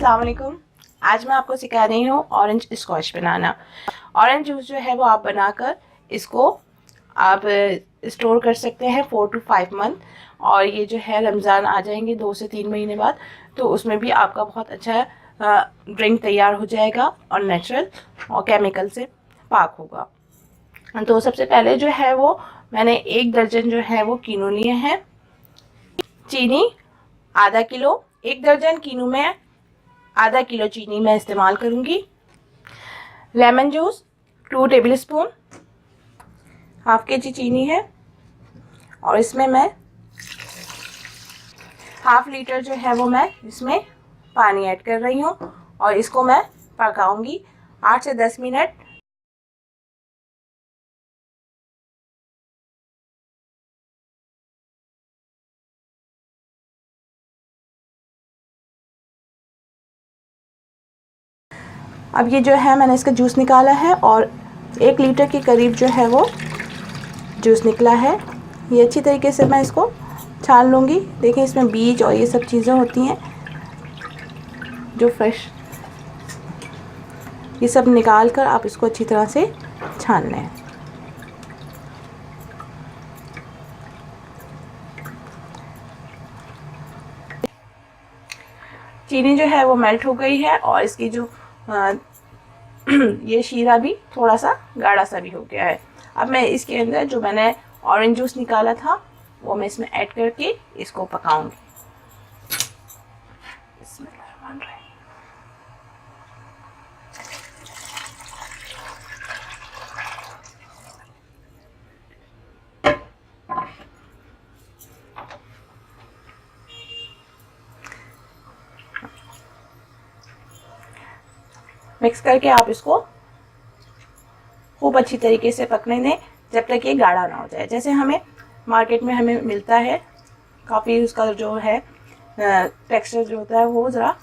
अस्सलाम वालेकुम। आज मैं आपको सिखा रही हूँ ऑरेंज स्क्वैश बनाना। ऑरेंज जूस जो है वो आप बनाकर इसको आप स्टोर कर सकते हैं 4 to 5 मंथ। और ये जो है रमज़ान आ जाएंगे 2 से 3 महीने बाद, तो उसमें भी आपका बहुत अच्छा ड्रिंक तैयार हो जाएगा और नेचुरल और केमिकल से पाक होगा। तो सबसे पहले जो है वो मैंने 1 दर्जन जो है वो कीनू लिए हैं। चीनी आधा किलो, 1 दर्जन कीनू में आधा किलो चीनी मैं इस्तेमाल करूंगी। Lemon juice 2 table spoon, half के जी चीनी है और इसमें मैं हाफ लीटर जो है वो मैं इसमें पानी ऐड कर रही हूँ और इसको मैं पकाऊंगी 8 से 10 मिनट। अब ये जो है मैंने इसका जूस निकाला है और 1 लीटर के करीब जो है वो जूस निकला है। ये अच्छी तरीके से मैं इसको छान लूँगी। देखें इसमें बीज और ये सब चीज़ें होती हैं जो फ्रेश, ये सब निकाल कर आप इसको अच्छी तरह से छान लें। चीनी जो है वो मेल्ट हो गई है और इसकी जो ये शीरा भी थोड़ा सा गाढ़ा सा भी हो गया है। अब मैं इसके अंदर जो मैंने ऑरेंज जूस निकाला था वो मैं इसमें ऐड करके इसको पकाऊंगी। मिक्स करके आप इसको खूब अच्छी तरीके से पकने दें जब तक ये गाढ़ा ना हो जाए। जैसे हमें मार्केट में हमें मिलता है काफ़ी, उसका जो है टेक्सचर जो होता है वो ज़रा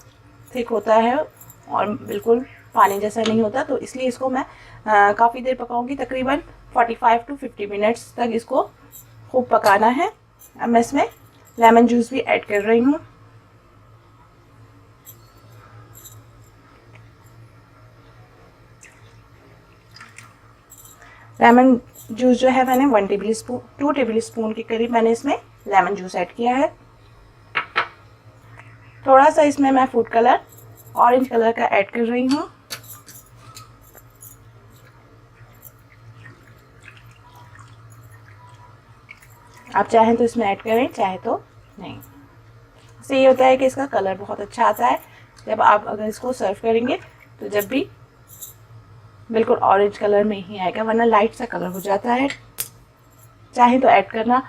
थिक होता है और बिल्कुल पानी जैसा नहीं होता, तो इसलिए इसको मैं काफ़ी देर पकाऊंगी, तकरीबन 45 to 50 मिनट्स तक इसको खूब पकाना है। अब मैं इसमें लेमन जूस भी ऐड कर रही हूँ। लेमन जूस जो है मैंने 2 टेबल स्पून के करीब मैंने इसमें लेमन जूस ऐड किया है। थोड़ा सा इसमें मैं फूड कलर ऑरेंज कलर का ऐड कर रही हूँ। आप चाहें तो इसमें ऐड करें, चाहे तो नहीं। इससे ये होता है कि इसका कलर बहुत अच्छा आता है जब आप अगर इसको सर्व करेंगे, तो जब भी बिल्कुल ऑरेंज कलर में ही आएगा, वरना लाइट सा कलर हो जाता है। चाहे तो ऐड करना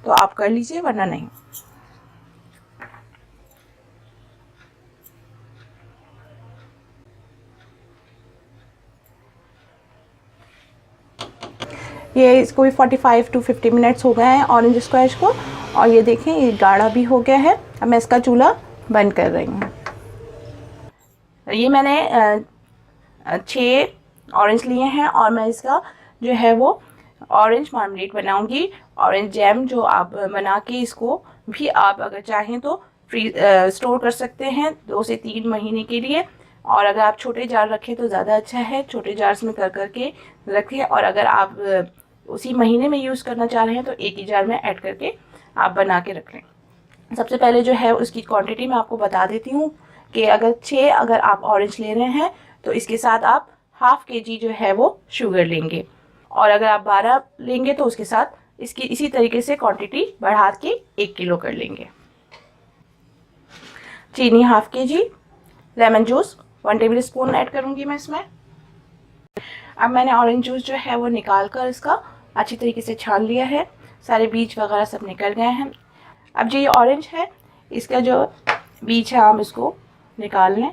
तो आप कर लीजिए, वरना नहीं। ये इसको भी 45 to 50 मिनट्स हो गए हैं ऑरेंज स्क्वैश को, और ये देखें ये गाढ़ा भी हो गया है। अब मैं इसका चूल्हा बंद कर रही हूँ। ये मैंने 6 ऑरेंज लिए हैं और मैं इसका जो है वो ऑरेंज मार्मलेट बनाऊंगी। ऑरेंज जैम जो आप बना के इसको भी आप अगर चाहें तो स्टोर कर सकते हैं 2 से 3 महीने के लिए। और अगर आप छोटे जार रखें तो ज़्यादा अच्छा है, छोटे जार्स में कर करके रखें। और अगर आप उसी महीने में यूज़ करना चाह रहे हैं तो एक ही जार में ऐड करके आप बना के रख लें। सबसे पहले जो है उसकी क्वांटिटी मैं आपको बता देती हूँ कि अगर आप ऑरेंज ले रहे हैं तो इसके साथ आप हाफ kg जो है वो शुगर लेंगे, और अगर आप 12 लेंगे तो उसके साथ इसकी इसी तरीके से क्वांटिटी बढ़ा के 1 किलो कर लेंगे। चीनी half kg, lemon juice 1 table spoon add करूँगी मैं इसमें। अब मैंने ऑरेंज जूस जो है वो निकाल कर इसका अच्छी तरीके से छान लिया है, सारे बीज वगैरह सब निकल गए हैं। अब जो ये ऑरेंज है इसका जो बीज है आप इसको निकाल लें।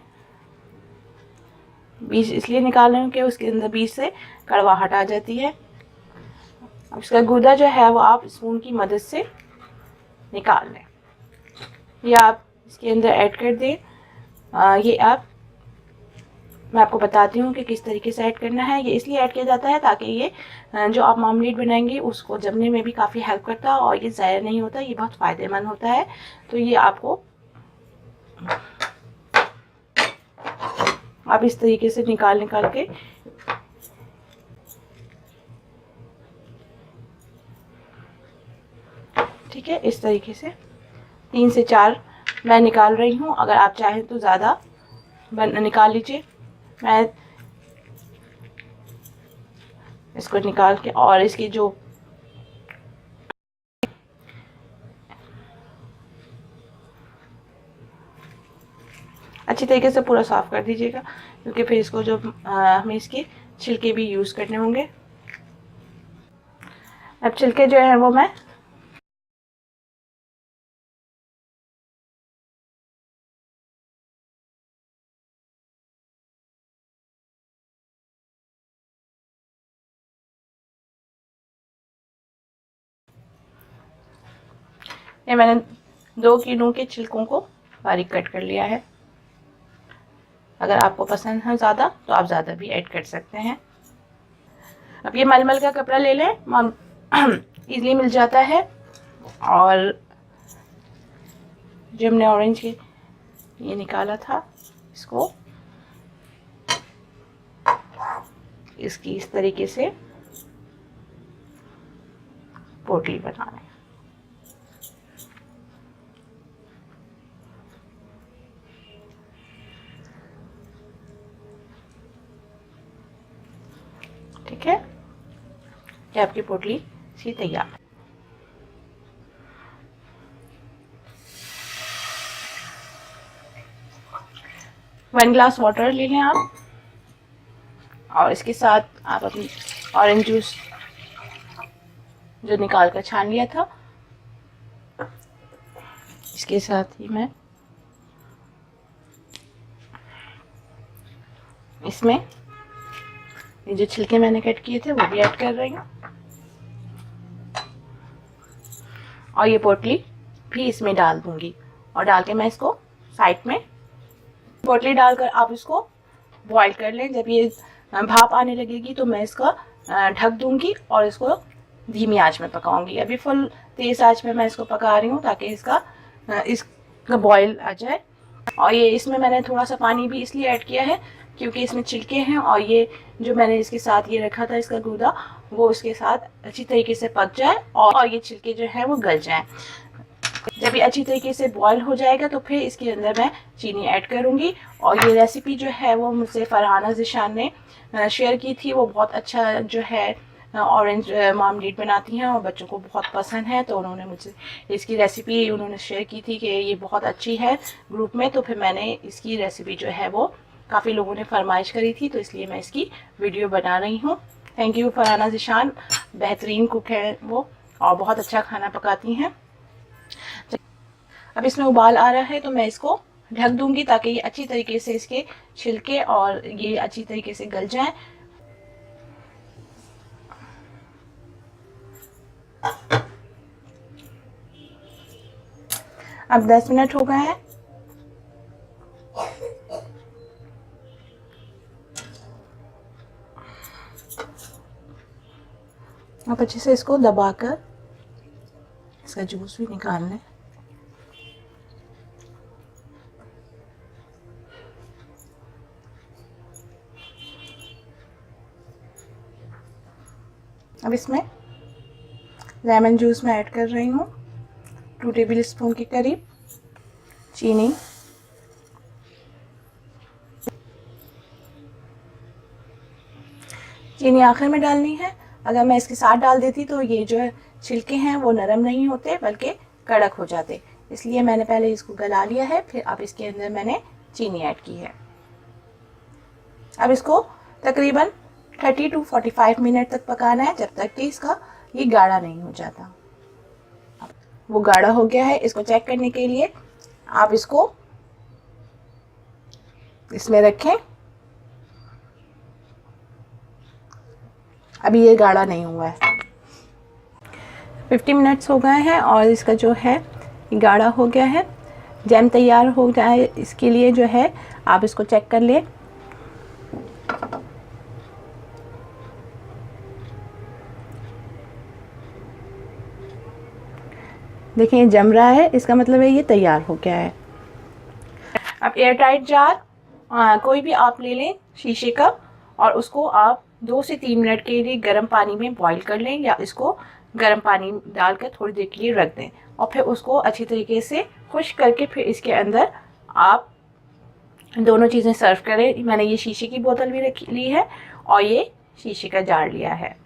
बीज इसलिए निकाल लें कि उसके अंदर बीज से कड़वाहट आ जाती है। अब इसका गूदा जो है वो आप स्पून की मदद से निकाल लें या आप इसके अंदर ऐड कर दें। ये मैं आपको बताती हूँ कि किस तरीके से ऐड करना है। ये इसलिए ऐड किया जाता है ताकि ये जो आप मार्मलेट बनाएंगे उसको जमने में भी काफ़ी हेल्प करता है और ये ज़ाया नहीं होता, ये बहुत फ़ायदेमंद होता है। तो ये आपको आप इस तरीके से निकाल के ठीक है, इस तरीके से 3 से 4 मैं निकाल रही हूँ। अगर आप चाहें तो ज़्यादा निकाल लीजिए। मैं इसको निकाल के और इसकी जो अच्छी तरीके से पूरा साफ़ कर दीजिएगा, क्योंकि फिर इसको जो हमें इसके छिलके भी यूज़ करने होंगे। अब छिलके जो है वो मैं ये मैंने 2 किलो के छिलकों को बारीक कट कर लिया है। अगर आपको पसंद है ज़्यादा तो आप ज़्यादा भी ऐड कर सकते हैं। अब ये मलमल का कपड़ा ले लें, इजीली मिल जाता है। और जो हमने ऑरेंज के ये निकाला था, इसको इसकी इस तरीके से पोटली बनाना है। ठीक है, ये आपकी पोटली सी तैयार है। वन ग्लास वाटर ले लें आप, और इसके साथ आप अपनी ऑरेंज जूस जो निकाल कर छान लिया था, इसके साथ ही मैं इसमें ये जो छिलके मैंने कट किए थे वो भी ऐड कर रही हूँ, और ये पोटली भी इसमें डाल दूंगी। और डाल के मैं इसको साइड में पोटली डालकर आप इसको बॉईल कर लें। जब ये भाप आने लगेगी तो मैं इसका ढक दूंगी और इसको धीमी आंच में पकाऊंगी। अभी फुल तेज़ आंच में मैं इसको पका रही हूँ ताकि इसका बॉईल आ जाए। और ये इसमें मैंने थोड़ा सा पानी भी इसलिए ऐड किया है क्योंकि इसमें छिलके हैं, और ये जो मैंने इसके साथ ये रखा था इसका गूदा, वो इसके साथ अच्छी तरीके से पक जाए और ये छिलके जो हैं वो गल जाएं। जब ये अच्छी तरीके से बॉईल हो जाएगा तो फिर इसके अंदर मैं चीनी ऐड करूँगी। और ये रेसिपी जो है वो मुझसे फरहाना ज़िशान ने शेयर की थी। वो बहुत अच्छा जो है ऑरेंज मार्मलेड बनाती हैं और बच्चों को बहुत पसंद है, तो उन्होंने मुझसे इसकी रेसिपी उन्होंने शेयर की थी कि ये बहुत अच्छी है ग्रुप में। तो फिर मैंने इसकी रेसिपी जो है वो काफ़ी लोगों ने फरमाइश करी थी, तो इसलिए मैं इसकी वीडियो बना रही हूँ। थैंक यू फरहाना ज़िशान, बेहतरीन कुक है वो और बहुत अच्छा खाना पकाती हैं। अब इसमें उबाल आ रहा है तो मैं इसको ढक दूंगी ताकि ये अच्छी तरीके से इसके छिलके और ये अच्छी तरीके से गल जाएं। अब 10 मिनट हो गए हैं। अब अच्छे से इसको दबाकर इसका जूस भी निकाल लें। अब इसमें लेमन जूस मैं ऐड कर रही हूँ, 2 टेबल स्पून के करीब। चीनी, चीनी आखिर में डालनी है। अगर मैं इसके साथ डाल देती तो ये जो छिलके हैं वो नरम नहीं होते बल्कि कड़क हो जाते, इसलिए मैंने पहले इसको गला लिया है। फिर अब इसके अंदर मैंने चीनी ऐड की है। अब इसको तकरीबन 30 to 45 मिनट तक पकाना है, जब तक कि इसका ये गाढ़ा नहीं हो जाता। वो गाढ़ा हो गया है, इसको चेक करने के लिए आप इसको इसमें रखें। अभी ये गाढ़ा नहीं हुआ है। 50 मिनट्स हो गए हैं और इसका जो है ये गाढ़ा हो गया है। जैम तैयार हो जाए इसके लिए जो है आप इसको चेक कर लें। देखिए जम रहा है, इसका मतलब है ये तैयार हो गया है। अब एयर टाइट जार कोई भी आप ले लें शीशे का, और उसको आप 2 से 3 मिनट के लिए गर्म पानी में बॉईल कर लें, या इसको गर्म पानी डालकर थोड़ी देर के लिए रख दें, और फिर उसको अच्छी तरीके से खुश्क करके फिर इसके अंदर आप दोनों चीज़ें सर्व करें। मैंने ये शीशे की बोतल भी ली है और ये शीशे का जार लिया है।